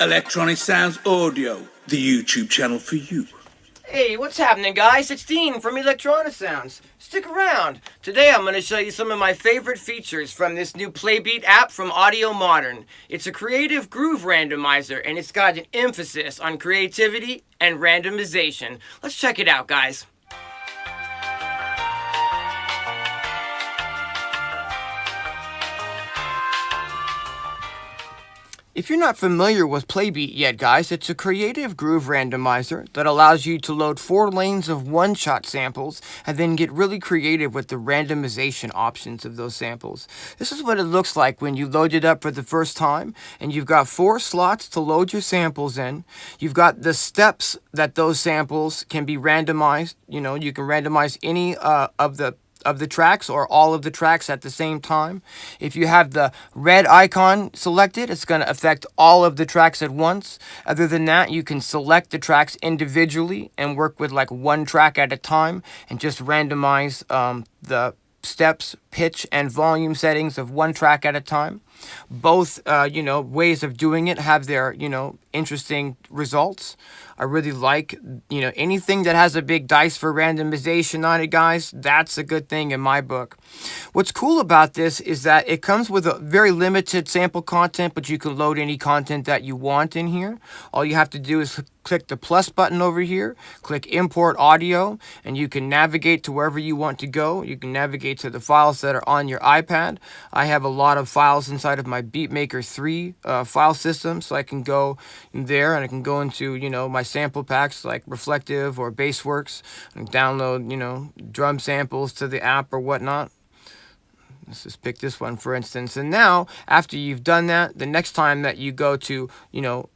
Electronisounds Audio, the YouTube channel for you. Hey, what's happening, guys? It's Dean from Electronisounds. Stick around. Today I'm going to show you some of my favorite features from this new Playbeat app from Audiomodern. It's a creative groove randomizer, and it's got an emphasis on creativity and randomization. Let's check it out, guys. If you're not familiar with Playbeat yet, guys, it's a creative groove randomizer that allows you to load 4 lanes of one-shot samples and then get really creative with the randomization options of those samples. This is what it looks like when you load it up for the first time, and you've got 4 slots to load your samples in. You've got the steps that those samples can be randomized. You know, you can randomize any of the tracks or all of the tracks at the same time. If you have the red icon selected, it's going to affect all of the tracks at once. Other than that, you can select the tracks individually and work with like one track at a time and just randomize the steps, pitch, and volume settings of one track at a time. Both, ways of doing it have their, interesting results. I really like, anything that has a big dice for randomization on it, guys. That's a good thing in my book. What's cool about this is that it comes with a very limited sample content, but you can load any content that you want in here. All you have to do is click the plus button over here, click import audio, and you can navigate to wherever you want to go. You can navigate to the files that are on your iPad. I have a lot of files inside of my Beatmaker 3 file system, so I can go in there and I can go into, my sample packs like Reflective or Bassworks and download, drum samples to the app or whatnot. Let's just pick this one, for instance. And now, after you've done that, the next time that you go to,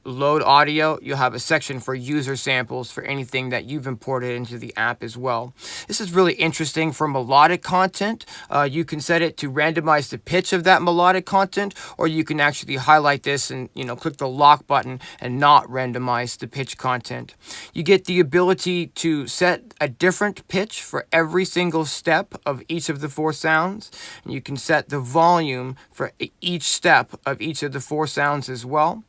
load audio, you'll have a section for user samples for anything that you've imported into the app as well. This is really interesting for melodic content. You can set it to randomize the pitch of that melodic content, or you can actually highlight this and, click the lock button and not randomize the pitch content. You get the ability to set a different pitch for every single step of each of the 4 sounds. And you can set the volume for each step of each of the 4 sounds as well.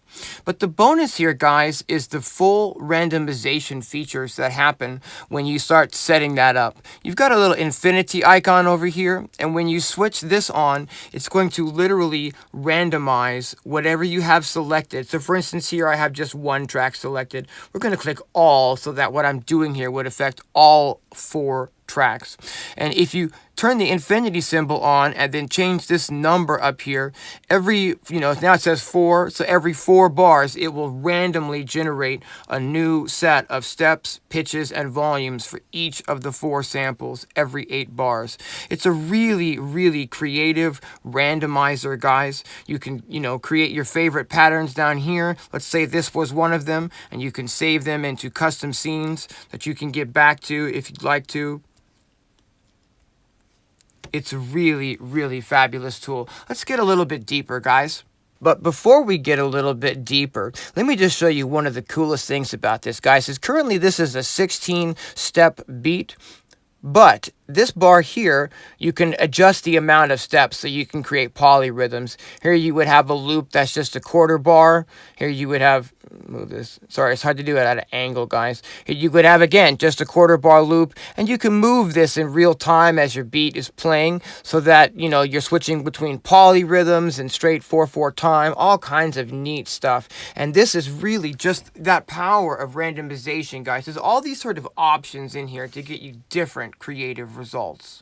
But the bonus here, guys, is the full randomization features that happen when you start setting that up. You've got a little infinity icon over here, and when you switch this on, it's going to literally randomize whatever you have selected. So for instance, here I have just one track selected. We're going to click all so that what I'm doing here would affect all 4 tracks. And if you turn the infinity symbol on and then change this number up here, every, now it says 4, so every 4 bars, it will randomly generate a new set of steps, pitches, and volumes for each of the 4 samples every 8 bars. It's a really, really creative randomizer, guys. You can, create your favorite patterns down here. Let's say this was one of them, and you can save them into custom scenes that you can get back to if you'd like to. It's a really, really fabulous tool. Let's get a little bit deeper, guys. But before we get a little bit deeper, let me just show you one of the coolest things about this, guys. Is currently this is a 16-step beat, but this bar here, you can adjust the amount of steps so you can create polyrhythms. Here you would have a loop that's just a quarter bar. Here you would have, move this, sorry, it's hard to do it at an angle, guys. Here you could have, again, just a quarter bar loop, and you can move this in real time as your beat is playing so that, you're switching between polyrhythms and straight 4/4 time, all kinds of neat stuff. And this is really just that power of randomization, guys. There's all these sort of options in here to get you different creative results.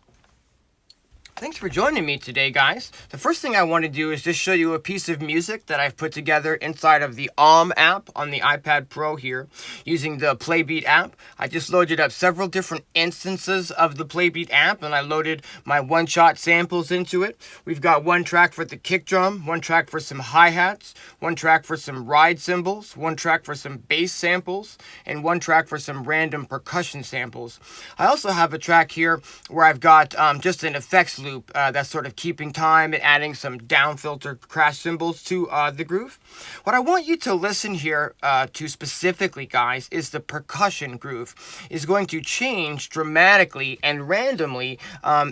Thanks for joining me today, guys. The first thing I want to do is just show you a piece of music that I've put together inside of the app on the iPad Pro here using the Playbeat app. I just loaded up several different instances of the Playbeat app, and I loaded my one-shot samples into it. We've got one track for the kick drum, one track for some hi-hats, one track for some ride cymbals, one track for some bass samples, and one track for some random percussion samples. I also have a track here where I've got just an effects loop that's sort of keeping time and adding some down filter crash cymbals to the groove. What I want you to listen here to specifically, guys, is the percussion groove is going to change dramatically and randomly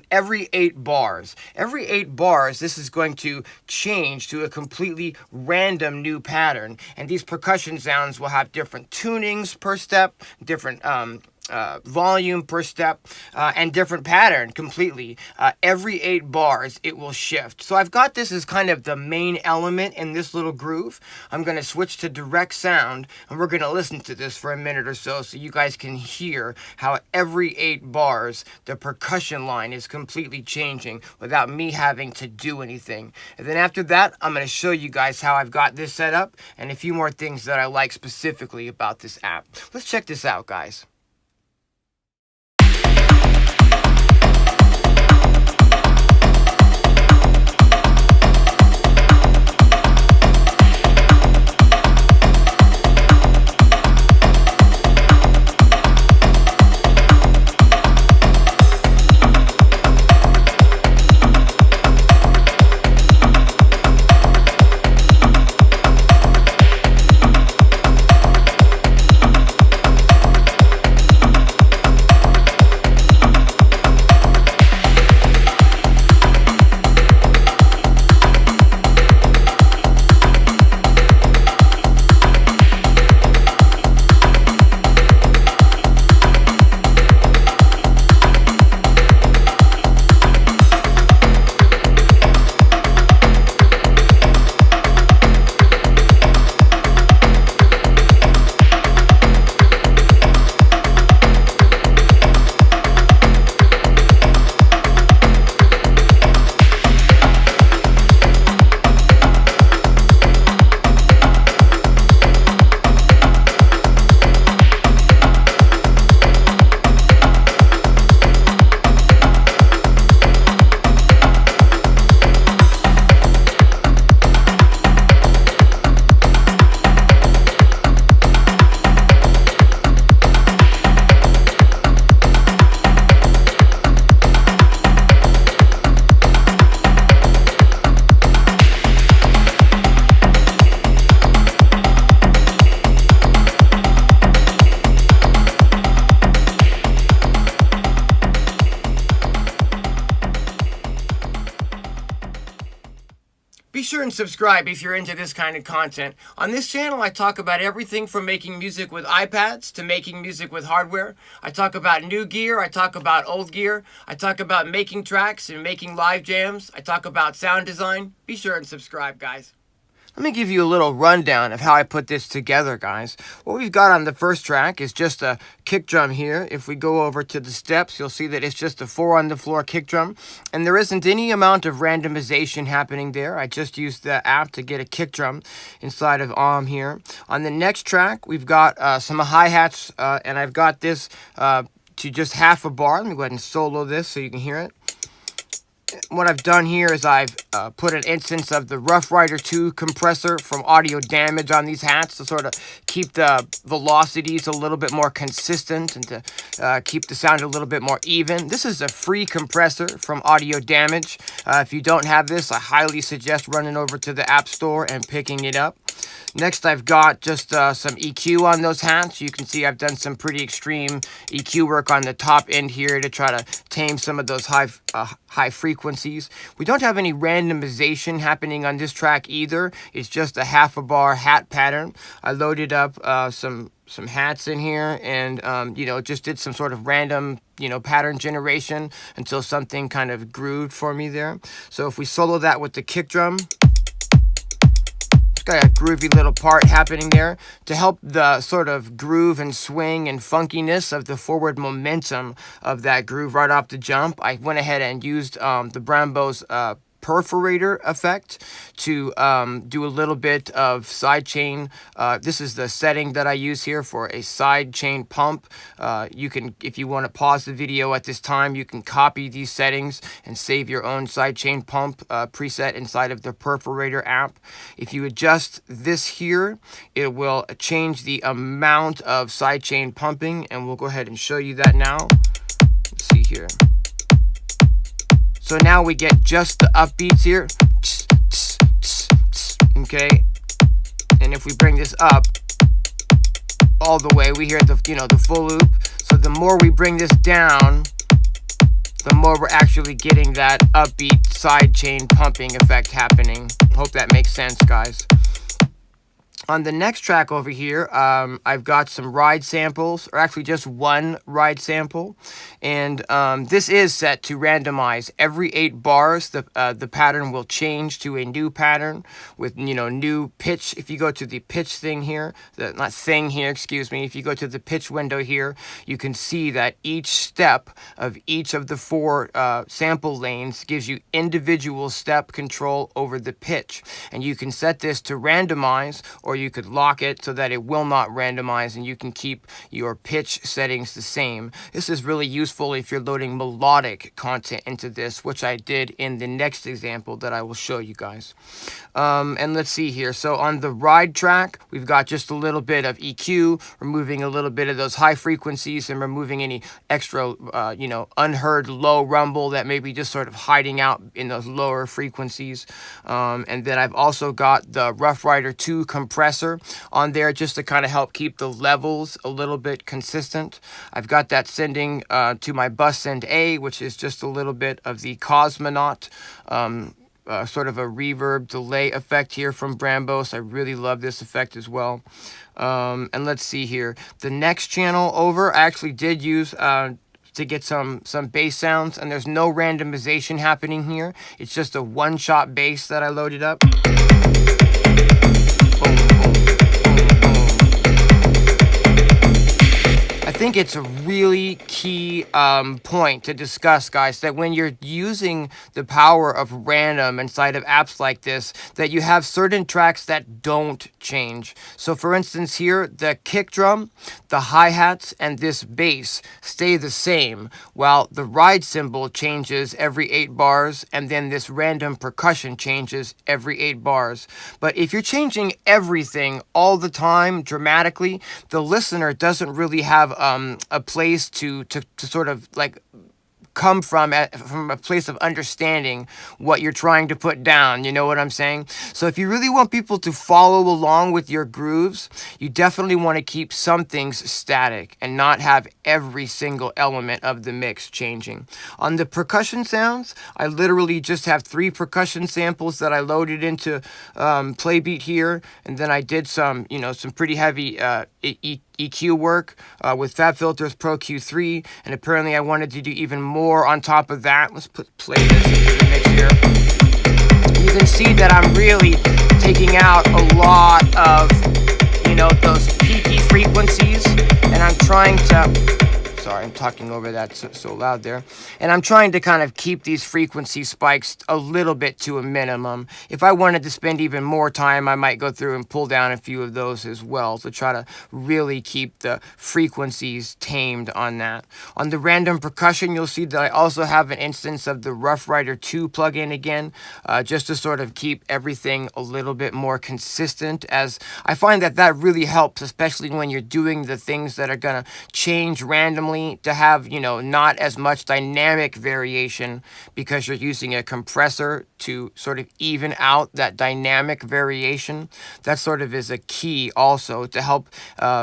every 8 bars. Every 8 bars, this is going to change to a completely random new pattern, and these percussion sounds will have different tunings per step, different volume per step, and different pattern completely. Every 8 bars it will shift. So I've got this as kind of the main element in this little groove. I'm going to switch to direct sound, and we're going to listen to this for a minute or so you guys can hear how every 8 bars the percussion line is completely changing without me having to do anything. And then after that, I'm going to show you guys how I've got this set up and a few more things that I like specifically about this app. Let's check this out, guys. Be sure and subscribe if you're into this kind of content. On this channel, I talk about everything from making music with iPads to making music with hardware. I talk about new gear, I talk about old gear, I talk about making tracks and making live jams, I talk about sound design. Be sure and subscribe, guys. Let me give you a little rundown of how I put this together, guys. What we've got on the first track is just a kick drum here. If we go over to the steps, you'll see that it's just a 4-on-the-floor kick drum, and there isn't any amount of randomization happening there. I just used the app to get a kick drum inside of here. On the next track, we've got some hi-hats, and I've got this to just half a bar. Let me go ahead and solo this so you can hear it. What I've done here is I've put an instance of the Rough Rider 2 compressor from Audio Damage on these hats to sort of keep the velocities a little bit more consistent and to keep the sound a little bit more even. This is a free compressor from Audio Damage. If you don't have this, I highly suggest running over to the App Store and picking it up. Next, I've got just some EQ on those hats. You can see I've done some pretty extreme EQ work on the top end here to try to tame some of those high frequencies. We don't have any randomization happening on this track either. It's just a half a bar hat pattern. I loaded up some hats in here and, just did some sort of random, pattern generation until something kind of grooved for me there. So if we solo that with the kick drum, it's got a groovy little part happening there to help the sort of groove and swing and funkiness of the forward momentum of that groove right off the jump. I went ahead and used the Bram Bos perforator effect to do a little bit of side chain. This is the setting that I use here for a side chain pump. You can, if you want to pause the video at this time, you can copy these settings and save your own side chain pump preset inside of the perforator app. If you adjust this here, it will change the amount of side chain pumping, and we'll go ahead and show you that now. Let's see here. So now we get just the upbeats here. Okay, and if we bring this up all the way, we hear the the full loop. So the more we bring this down, the more we're actually getting that upbeat sidechain pumping effect happening. Hope that makes sense, guys. On the next track over here, I've got some ride samples, or actually just one ride sample, and this is set to randomize. Every 8 bars, the pattern will change to a new pattern with new pitch. If you go to the pitch thing here, if you go to the pitch window here, you can see that each step of each of the 4 sample lanes gives you individual step control over the pitch, and you can set this to randomize, or you could lock it so that it will not randomize, and you can keep your pitch settings the same. This is really useful if you're loading melodic content into this, which I did in the next example that I will show you guys. And let's see here. So on the ride track, we've got just a little bit of EQ, removing a little bit of those high frequencies and removing any extra, unheard low rumble that may be just sort of hiding out in those lower frequencies. And then I've also got the Rough Rider 2 compressor on there just to kind of help keep the levels a little bit consistent. I've got that sending to my bus send A, which is just a little bit of the Cosmonaut, sort of a reverb delay effect here from Bram Bos. I really love this effect as well. And let's see here. The next channel over, I actually did use to get some bass sounds, and there's no randomization happening here. It's just a one-shot bass that I loaded up. I think it's a really key point to discuss, guys, that when you're using the power of random inside of apps like this, that you have certain tracks that don't change. So for instance here, the kick drum, the hi-hats, and this bass stay the same, while the ride cymbal changes every 8 bars, and then this random percussion changes every 8 bars. But if you're changing everything all the time dramatically, the listener doesn't really have a place to sort of like come from a place of understanding what you're trying to put down. You know what I'm saying? So if you really want people to follow along with your grooves, you definitely want to keep some things static and not have every single element of the mix changing. On the percussion sounds, I literally just have 3 percussion samples that I loaded into Playbeat here, and then I did some pretty heavy EQ work with FabFilter's Pro Q3, and apparently I wanted to do even more on top of that. Let's play this into the mix here. You can see that I'm really taking out a lot of those peaky frequencies, and I'm trying to sorry, I'm talking over that so loud there. And I'm trying to kind of keep these frequency spikes a little bit to a minimum. If I wanted to spend even more time, I might go through and pull down a few of those as well to try to really keep the frequencies tamed on that. On the random percussion, you'll see that I also have an instance of the Rough Rider 2 plugin again, just to sort of keep everything a little bit more consistent, as I find that really helps, especially when you're doing the things that are going to change randomly, to have, not as much dynamic variation, because you're using a compressor to sort of even out that dynamic variation. That sort of is a key also to help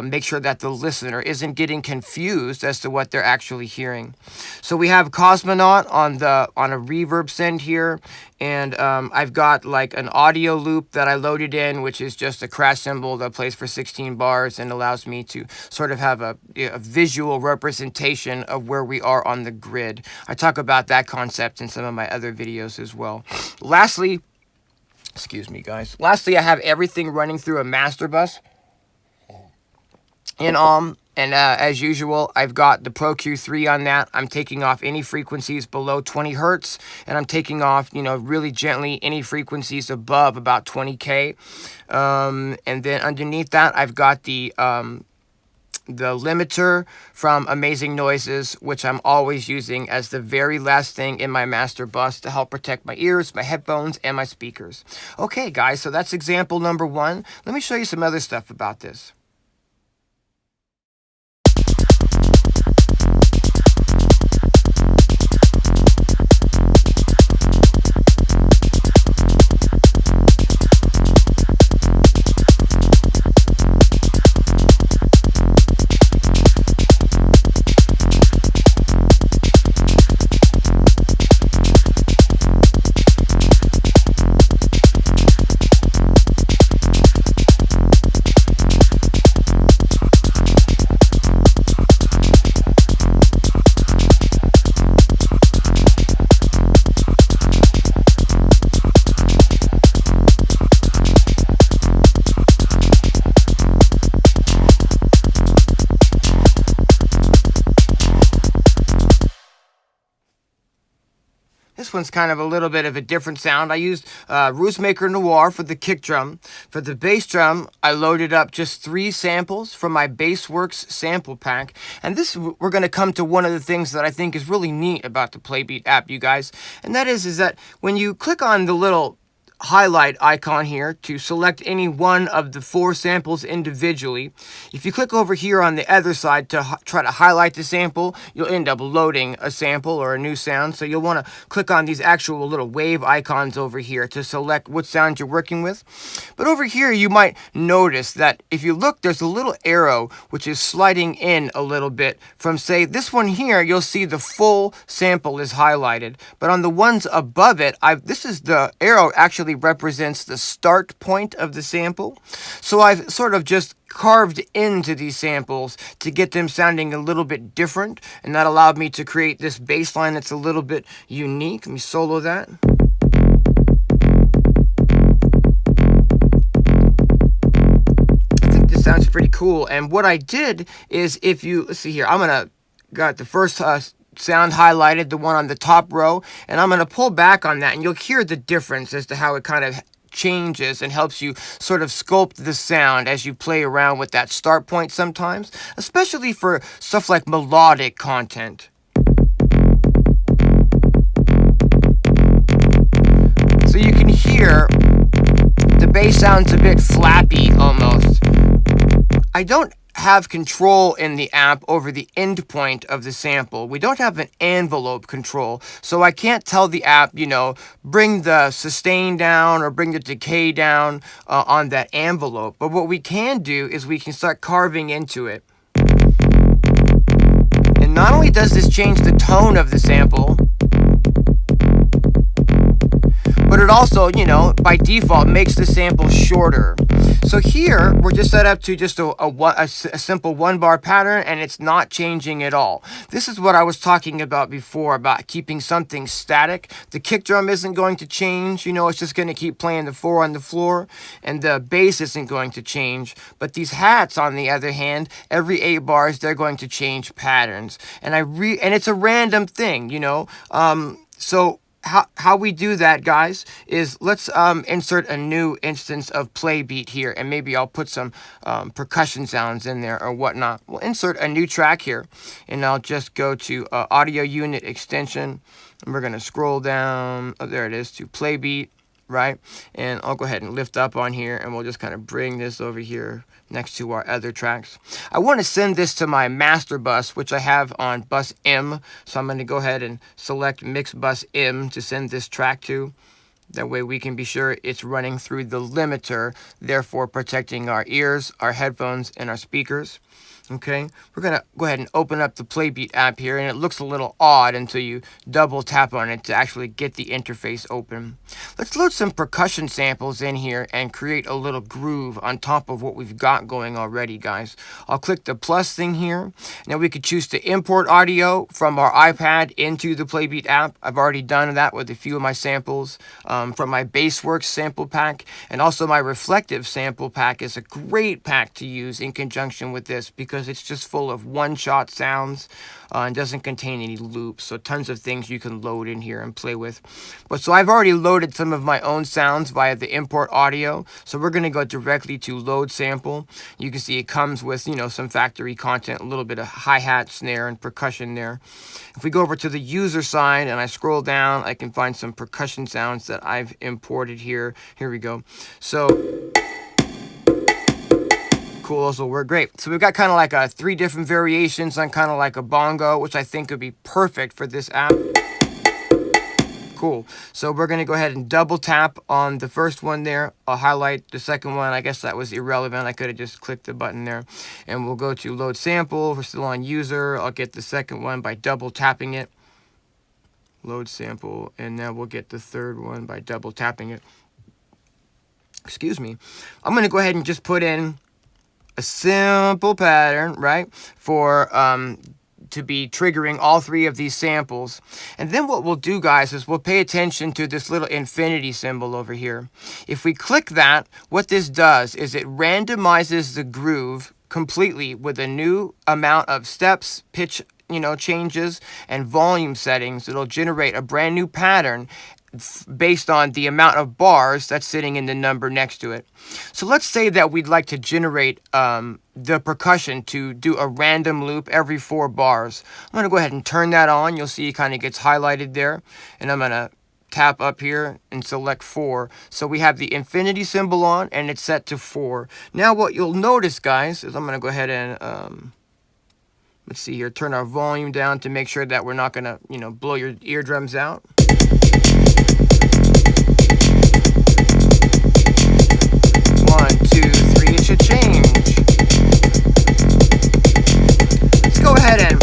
make sure that the listener isn't getting confused as to what they're actually hearing. So we have Cosmonaut on a reverb send here, and I've got like an audio loop that I loaded in, which is just a crash cymbal that plays for 16 bars and allows me to sort of have a visual representation of where we are on the grid. I talk about that concept in some of my other videos as well. Lastly, excuse me guys, I have everything running through a master bus in and as usual, I've got the Pro Q3 on that. I'm taking off any frequencies below 20 hertz, and I'm taking off, really gently any frequencies above about 20K. And then underneath that, I've got the limiter from Amazing Noises, which I'm always using as the very last thing in my master bus to help protect my ears, my headphones, and my speakers. Okay, guys, so that's example number 1. Let me show you some other stuff about this. This one's kind of a little bit of a different sound. I used Maker Noir for the kick drum. For the bass drum, I loaded up just 3 samples from my Bassworks sample pack. And this, we're going to come to one of the things that I think is really neat about the Playbeat app, you guys. And that is that when you click on the little highlight icon here to select any one of the 4 samples individually. If you click over here on the other side to try to highlight the sample, you'll end up loading a sample or a new sound. So you'll want to click on these actual little wave icons over here to select what sound you're working with. But over here you might notice that if you look, there's a little arrow which is sliding in a little bit from, say, this one here. You'll see the full sample is highlighted, but on the ones above it, this is the arrow actually represents the start point of the sample. So I've sort of just carved into these samples to get them sounding a little bit different, and that allowed me to create this bass line that's a little bit unique. Let me solo that. I think this sounds pretty cool. And what I did is, if you, let's see here, got the first sound highlighted, the one on the top row, and I'm going to pull back on that, and you'll hear the difference as to how it kind of changes and helps you sort of sculpt the sound as you play around with that start point sometimes, especially for stuff like melodic content. So you can hear the bass sounds a bit flappy almost. I don't have control in the app over the end point of the sample. We don't have an envelope control, so I can't tell the app, bring the sustain down or bring the decay down on that envelope. But what we can do is we can start carving into it. And not only does this change the tone of the sample, but it also, by default makes the sample shorter. So here, we're just set up to just a simple 1-bar pattern, and it's not changing at all. This is what I was talking about before, about keeping something static. The kick drum isn't going to change, it's just going to keep playing the 4 on the floor, and the bass isn't going to change. But these hats, on the other hand, every 8 bars, they're going to change patterns. And it's a random thing, So how we do that, guys, is let's insert a new instance of Playbeat here, and maybe I'll put some percussion sounds in there or whatnot. We'll insert a new track here, and I'll just go to audio unit extension, and we're going to scroll down, there it is, to Playbeat, right? And I'll go ahead and lift up on here, and we'll just kind of bring this over here next to our other tracks. I want to send this to my master bus, which I have on bus M. So I'm going to go ahead and select mix bus M to send this track to. That way we can be sure it's running through the limiter, therefore protecting our ears, our headphones, and our speakers. Okay, we're going to go ahead and open up the Playbeat app here, and it looks a little odd until you double tap on it to actually get the interface open. Let's load some percussion samples in here and create a little groove on top of what we've got going already, guys. I'll click the plus thing here. Now we could choose to import audio from our iPad into the Playbeat app. I've already done that with a few of my samples from my Bassworks sample pack, and also my Reflective sample pack is a great pack to use in conjunction with this because it's just full of one-shot sounds and doesn't contain any loops. So tons of things you can load in here and play with. But so I've already loaded some of my own sounds via the import audio. So we're going to go directly to load sample. You can see it comes with, some factory content, a little bit of hi-hat, snare, and percussion there. If we go over to the user side and I scroll down, I can find some percussion sounds that I've imported here. Here we go. So cool, those will work great. So we've got kind of like 3 different variations on kind of like a bongo, which I think would be perfect for this app. Cool. So we're going to go ahead and double tap on the first one there. I'll highlight the second one. I guess that was irrelevant. I could have just clicked the button there. And we'll go to load sample. We're still on user. I'll get the second one by double tapping it. Load sample. And then we'll get the third one by double tapping it. Excuse me. I'm going to go ahead and just put in a simple pattern, right, for to be triggering all 3 of these samples. And then what we'll do, guys, is we'll pay attention to this little infinity symbol over here. If we click that, what this does is it randomizes the groove completely with a new amount of steps, pitch, changes and volume settings, it'll generate a brand new pattern based on the amount of bars that's sitting in the number next to it. So let's say that we'd like to generate the percussion to do a random loop every 4 bars. I'm going to go ahead and turn that on. You'll see it kind of gets highlighted there. And I'm going to tap up here and select 4. So we have the infinity symbol on and it's set to 4. Now what you'll notice, guys, is I'm going to go ahead and let's see here, turn our volume down to make sure that we're not going to, blow your eardrums out. 1, 2, 3, it should change. Let's go ahead and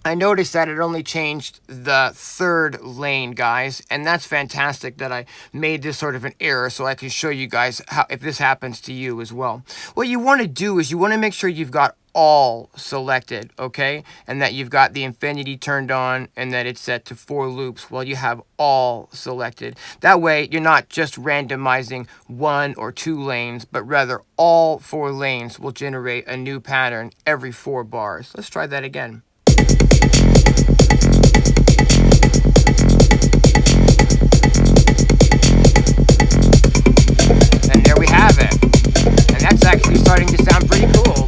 I noticed that it only changed the 3rd lane, guys, and that's fantastic that I made this sort of an error so I can show you guys how, if this happens to you as well. What you want to do is you want to make sure you've got all selected, okay, and that you've got the infinity turned on and that it's set to 4 loops while you have all selected. That way you're not just randomizing 1 or 2 lanes, but rather all 4 lanes will generate a new pattern every 4 bars. Let's try that again. And there we have it. And that's actually starting to sound pretty cool.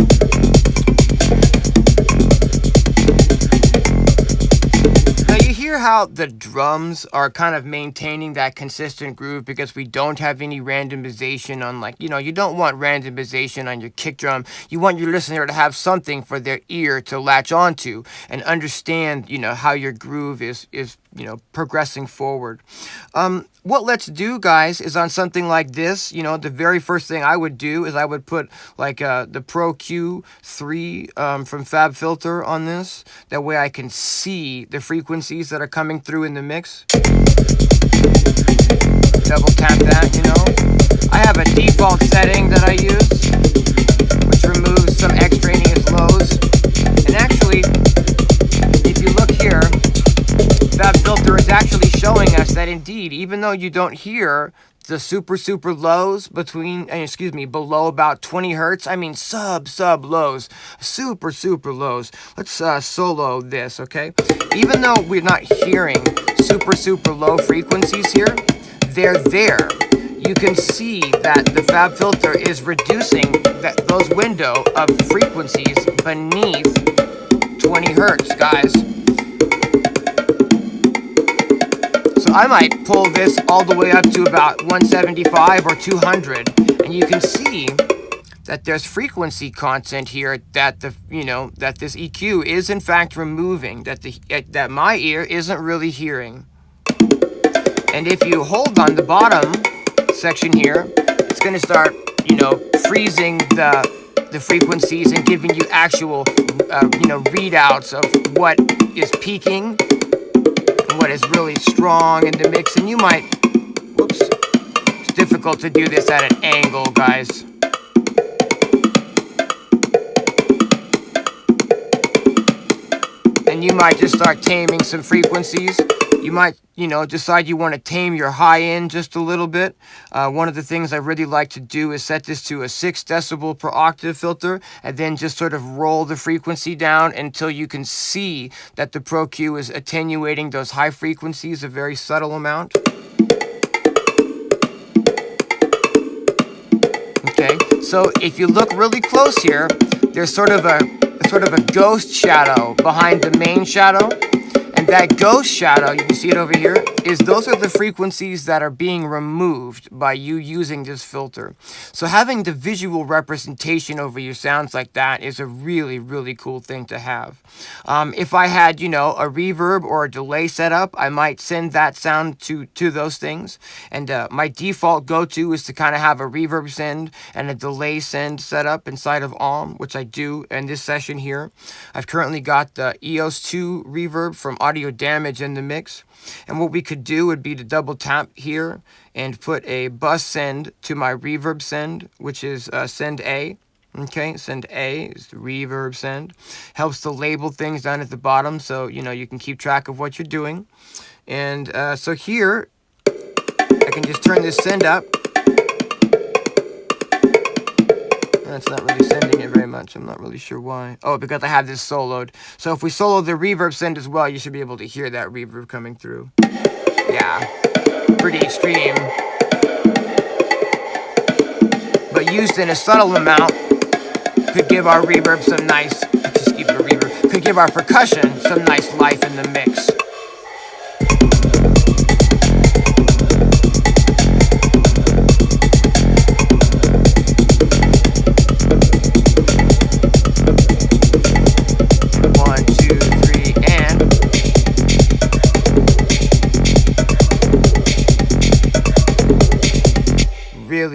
Now you hear how the drums are kind of maintaining that consistent groove because we don't have any randomization on, like, you don't want randomization on your kick drum. You want your listener to have something for their ear to latch onto and understand, how your groove is progressing forward. What let's do, guys, is on something like this, the very first thing I would do is I would put like the Pro Q3 from FabFilter on this. That way I can see the frequencies that are coming through in the mix. Double tap that, I have a default setting that I use, which removes some extraneous lows. And actually, if you look here, FabFilter is actually showing us that indeed, even though you don't hear the super lows below about 20 hertz, I mean sub lows, super lows. Let's solo this, okay? Even though we're not hearing super low frequencies here, they're there. You can see that the FabFilter is reducing those window of frequencies beneath 20 hertz, guys. So I might pull this all the way up to about 175 or 200, and you can see that there's frequency content here that that this EQ is in fact removing, that my ear isn't really hearing. And if you hold on the bottom section here, it's going to start, freezing the frequencies and giving you actual, readouts of what is peaking and what is really strong in the mix. And you might, it's difficult to do this at an angle, guys. And you might just start taming some frequencies. You might, decide you want to tame your high end just a little bit. One of the things I really like to do is set this to a 6 decibel per octave filter and then just sort of roll the frequency down until you can see that the Pro Q is attenuating those high frequencies a very subtle amount. Okay, so if you look really close here, there's sort of a ghost shadow behind the main shadow. And that ghost shadow, you can see it over here, those are the frequencies that are being removed by you using this filter. So having the visual representation over your sounds like that is a really, really cool thing to have. If I had, a reverb or a delay set up, I might send that sound to those things. And my default go-to is to kind of have a reverb send and a delay send set up inside of Aum, which I do in this session here. I've currently got the EOS 2 reverb from Audio Damage in the mix. And what we could do would be to double tap here and put a bus send to my reverb send, which is send A. Okay, send A is the reverb send. Helps to label things down at the bottom so, you can keep track of what you're doing. And so here, I can just turn this send up. That's not really sending it very much. I'm not really sure why. Oh, because I have this soloed. So if we solo the reverb send as well, you should be able to hear that reverb coming through. Yeah, pretty extreme. But used in a subtle amount, could give our reverb some nice, just keep the reverb, could give our percussion some nice life in the mix.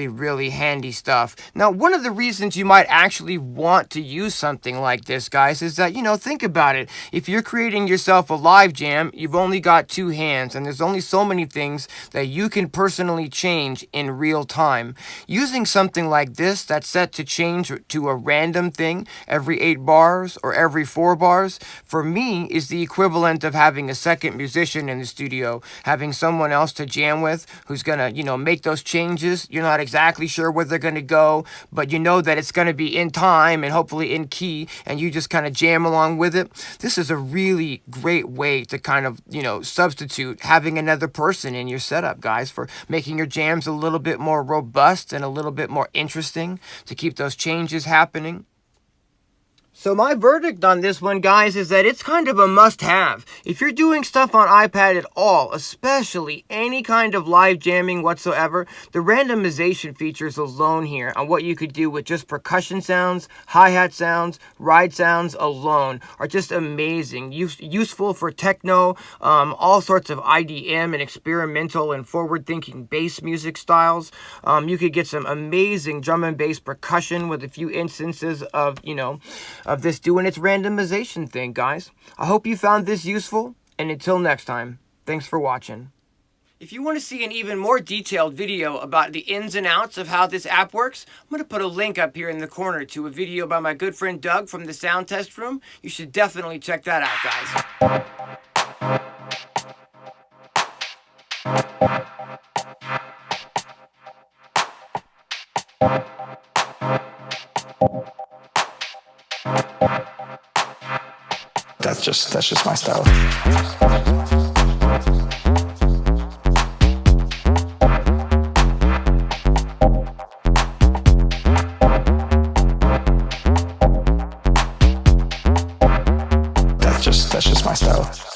Really handy stuff. Now, one of the reasons you might actually want to use something like this, guys, is that, think about it. If you're creating yourself a live jam, you've only got two hands, and there's only so many things that you can personally change in real time. Using something like this that's set to change to a random thing every 8 bars or every 4 bars, for me, is the equivalent of having a second musician in the studio, having someone else to jam with who's gonna, make those changes. You're not exactly sure where they're going to go, but you know that it's going to be in time and hopefully in key, and you just kind of jam along with it. This is a really great way to kind of, substitute having another person in your setup, guys, for making your jams a little bit more robust and a little bit more interesting to keep those changes happening. So my verdict on this one, guys, is that it's kind of a must-have. If you're doing stuff on iPad at all, especially any kind of live jamming whatsoever, the randomization features alone here on what you could do with just percussion sounds, hi-hat sounds, ride sounds alone are just amazing. Useful for techno, all sorts of IDM and experimental and forward-thinking bass music styles. You could get some amazing drum and bass percussion with a few instances of, of this doing its randomization thing, guys. I hope you found this useful, and until next time, thanks for watching. If you want to see an even more detailed video about the ins and outs of how this app works, I'm going to put a link up here in the corner to a video by my good friend Doug from the Sound Test Room. You should definitely check that out, guys. That's just my style. That's just my style.